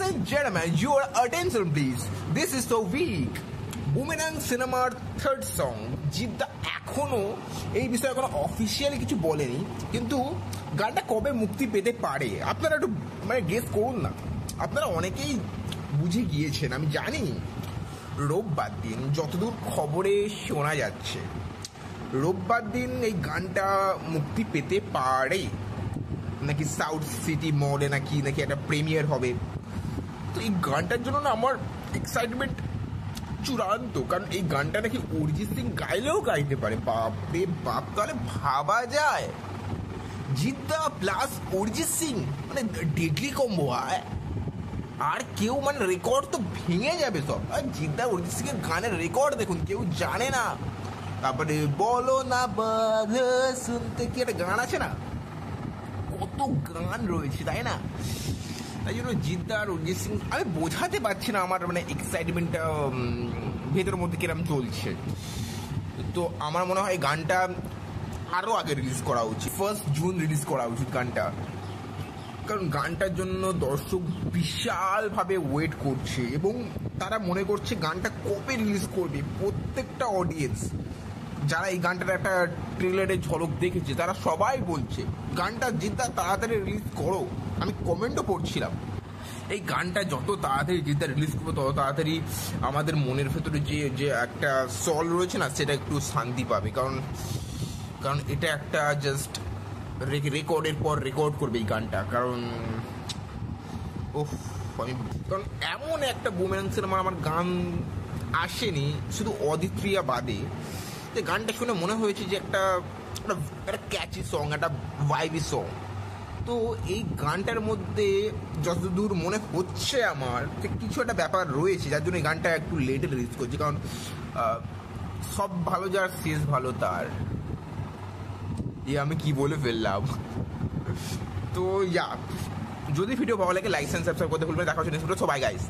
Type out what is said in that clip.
and gentlemen, your attention please. This is so weak. Boomerang সিনেমার third song. Jeddah এখনো এই বিষয়ে এখনো অফিসিয়ালি কিছু বলেনি, কিন্তু গানটা কবে মুক্তি পেতে পারে আপনারা একটু মানে গেস করুন না। আপনারা অনেকেই বুঝে গিয়েছেন, আমি জানি। রোববার দিন যতদূর খবরে শোনা যাচ্ছে, রোববার দিন এই গানটা মুক্তি পেতে পারে, নাকি সাউথ সিটি মলে নাকি একটা প্রিমিয়ার হবে। তো এই গানটার জন্য না আমার এক্সাইটমেন্ট চূড়ান্ত, কারণ এই গানটা নাকি অরিজিৎ সিং গাইলেও গাইতে পারে। বাপরে বাপ, তাহলে ভাবা যায় জিদ্দা প্লাস অরিজিৎ সিং মানে ডেডলি কম্বো হয়। আর কেউ মানে রেকর্ড তো ভেঙে যাবে সব। আর জিদ্দা অরিজিৎ সিং এর গানের রেকর্ড দেখুন, কেউ জানে না। তারপরে বলো না বাধা শুনতে, কি একটা গান আছে না, কত গান রয়েছে তাই না। তাই জন্য জিদ্দা আর অরিজিৎ সিং আমি বোঝাতে পারছি না আমার মানে এক্সাইটমেন্টটা ভেতরের মধ্যে কিরম চলছে। তো আমার মনে হয় গানটা আরও আগে রিলিজ করা উচিত, 1 জুন রিলিজ করা উচিত গানটা। কারণ গানটার জন্য দর্শক বিশালভাবে ওয়েট করছে এবং তারা মনে করছে গানটা কবে রিলিজ করবে। প্রত্যেকটা অডিয়েন্স যারা এই গানটার একটা ট্রেলারের ঝলক দেখেছে তারা সবাই বলছে গানটা জিদ্দা তাড়াতাড়ি রিলিজ করো। আমি কমেন্টও পড়ছিলাম, এই গানটা যত তাড়াতাড়ি জিদ্দা রিলিজ করবো তত তাড়াতাড়ি আমাদের মনের ভেতরে যে একটা সল রয়েছে না, সেটা একটু শান্তি পাবে। কারণ এটা একটা জাস্ট রেকর্ডের পর রেকর্ড করবে এই গানটা। কারণ কারণ এমন একটা বুমেরাং সিনেমা আমার গান আসেনি শুধু অদিত্রিয়া বাদে। গানটা শুনে মনে হয়েছে যে একটা ক্যাচি সং, একটা ভাইবি সং। তো এই গানটার মধ্যে যতদূর মনে হচ্ছে আমার যে কিছু একটা ব্যাপার রয়েছে, যার জন্য এই গানটা একটু লেটে রিলিজ করছে। কারণ সব ভালো যার শেষ ভালো তার, আমি কি বলে ফেললাম। তো যদি ভিডিও ভালো লাগে লাইক এন্ড সাবস্ক্রাইব করতে ভুলবেন। দেখা হচ্ছে নেক্সট ভিডিও। সবাই গাইস।